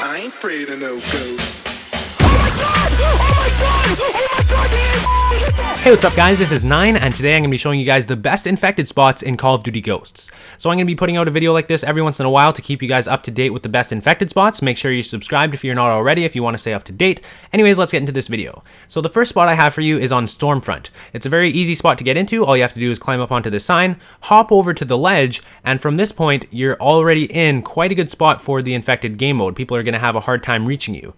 I ain't afraid of no ghosts. Hey, what's up guys, this is 9 and today I'm going to be showing you guys the best infected spots in Call of Duty Ghosts. So I'm going to be putting out a video like this every once in a while to keep you guys up to date with the best infected spots. Make sure you're subscribed if you're not already, if you want to stay up to date. Anyways, let's get into this video. So the first spot I have for you is on Stormfront. It's a very easy spot to get into. All you have to do is climb up onto the sign, hop over to the ledge, and from this point you're already in quite a good spot for the infected game mode. People are going to have a hard time reaching you.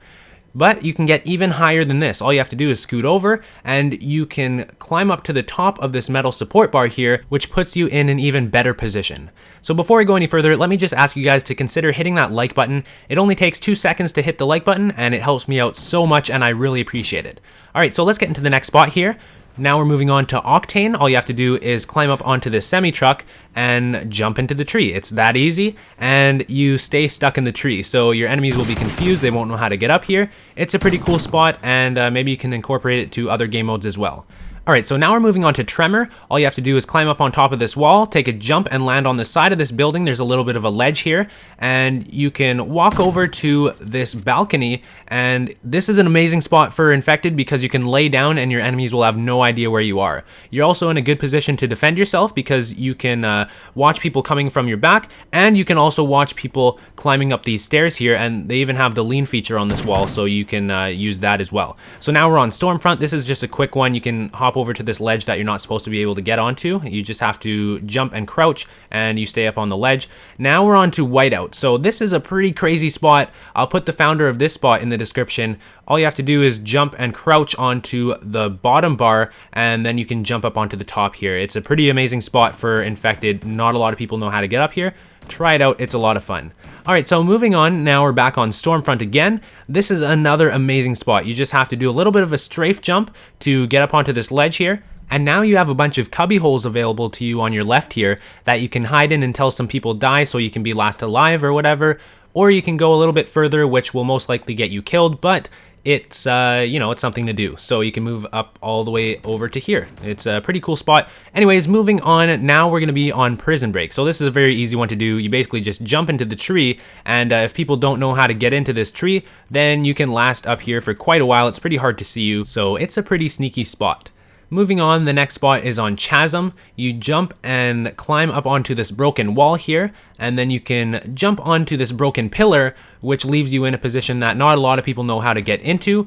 But you can get even higher than this. All you have to do is scoot over and you can climb up to the top of this metal support bar here, which puts you in an even better position. So before I go any further, let me just ask you guys to consider hitting that like button. It only takes 2 seconds to hit the like button and it helps me out so much and I really appreciate it. Alright, so let's get into the next spot here. Now we're moving on to Octane. All you have to do is climb up onto this semi-truck and jump into the tree. It's that easy, and you stay stuck in the tree. So your enemies will be confused, they won't know how to get up here. It's a pretty cool spot, and maybe you can incorporate it to other game modes as well. Alright, so now we're moving on to Tremor. All you have to do is climb up on top of this wall, take a jump, and land on the side of this building. There's a little bit of a ledge here, and you can walk over to this balcony, and this is an amazing spot for infected because you can lay down and your enemies will have no idea where you are. You're also in a good position to defend yourself because you can watch people coming from your back, and you can also watch people climbing up these stairs here, and they even have the lean feature on this wall, so you can use that as well. So now we're on Stormfront. This is just a quick one. You can hop over to this ledge that you're not supposed to be able to get onto. You just have to jump and crouch and you stay up on the ledge. Now we're on to Whiteout. So this is a pretty crazy spot. I'll put the founder of this spot in the description. All you have to do is jump and crouch onto the bottom bar and then you can jump up onto the top here. It's a pretty amazing spot for infected. Not a lot of people know how to get up here. Try it out, it's a lot of fun. Alright, so moving on, now we're back on Stormfront again. This is another amazing spot. You just have to do a little bit of a strafe jump to get up onto this ledge here. And now you have a bunch of cubby holes available to you on your left here that you can hide in until some people die so you can be last alive or whatever. Or you can go a little bit further, which will most likely get you killed, but it's it's something to do. So you can move up all the way over to here. It's a pretty cool spot. Anyways, moving on, now we're going to be on Prison Break. So this is a very easy one to do. You basically just jump into the tree, and if people don't know how to get into this tree, then you can last up here for quite a while. It's pretty hard to see you, so it's a pretty sneaky spot. Moving on, the next spot is on Chasm. You jump and climb up onto this broken wall here, and then you can jump onto this broken pillar, which leaves you in a position that not a lot of people know how to get into,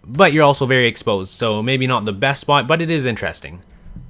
but you're also very exposed, so maybe not the best spot, but it is interesting.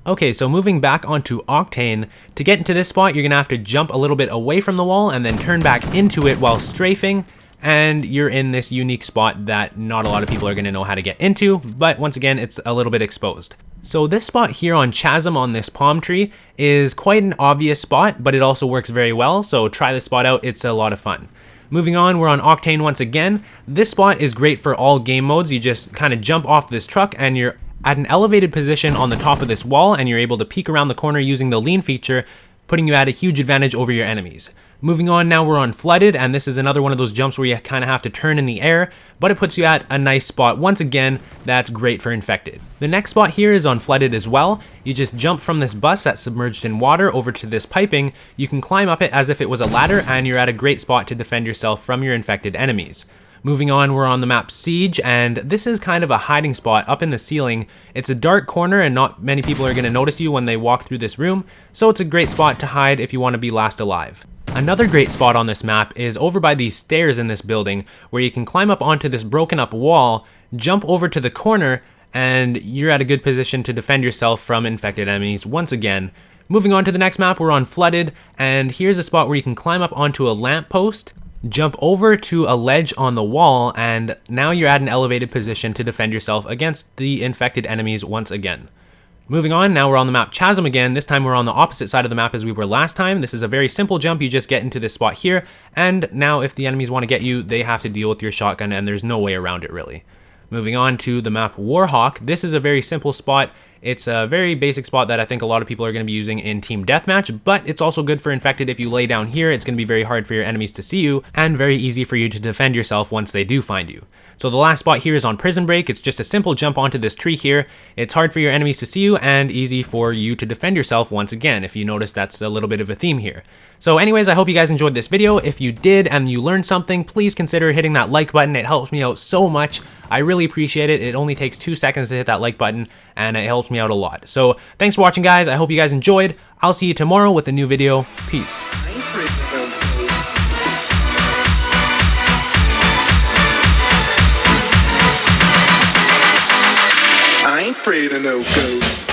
Okay, so moving back onto Octane, to get into this spot, you're gonna have to jump a little bit away from the wall and then turn back into it while strafing, and you're in this unique spot that not a lot of people are gonna know how to get into, but once again, it's a little bit exposed. So this spot here on Chasm on this palm tree is quite an obvious spot, but it also works very well, so try this spot out, it's a lot of fun. Moving on, we're on Octane once again. This spot is great for all game modes. You just kind of jump off this truck and you're at an elevated position on the top of this wall and you're able to peek around the corner using the lean feature, putting you at a huge advantage over your enemies. Moving on, now we're on Flooded, and this is another one of those jumps where you kind of have to turn in the air, but it puts you at a nice spot. Once again, that's great for infected. The next spot here is on Flooded as well. You just jump from this bus that's submerged in water over to this piping. You can climb up it as if it was a ladder, and you're at a great spot to defend yourself from your infected enemies. Moving on, we're on the map Siege, and this is kind of a hiding spot up in the ceiling. It's a dark corner and not many people are going to notice you when they walk through this room, so it's a great spot to hide if you want to be last alive. Another great spot on this map is over by these stairs in this building where you can climb up onto this broken up wall, jump over to the corner, and you're at a good position to defend yourself from infected enemies once again. Moving on to the next map, we're on Flooded, and here's a spot where you can climb up onto a lamppost, jump over to a ledge on the wall, and now you're at an elevated position to defend yourself against the infected enemies once again. Moving on, now we're on the map Chasm again. This time we're on the opposite side of the map as we were last time. This is a very simple jump. You just get into this spot here, and now if the enemies want to get you, they have to deal with your shotgun, and there's no way around it really. Moving on to the map Warhawk. This is a very simple spot. It's a very basic spot that I think a lot of people are going to be using in Team Deathmatch, but it's also good for infected. If you lay down here, it's going to be very hard for your enemies to see you, and very easy for you to defend yourself once they do find you. So the last spot here is on Prison Break. It's just a simple jump onto this tree here. It's hard for your enemies to see you, and easy for you to defend yourself once again, if you notice that's a little bit of a theme here. So anyways, I hope you guys enjoyed this video. If you did and you learned something, please consider hitting that like button. It helps me out so much. I really appreciate it. It only takes 2 seconds to hit that like button, and it helps me out a lot. So thanks for watching, guys. I hope you guys enjoyed. I'll see you tomorrow with a new video. Peace. I ain't afraid of no ghosts.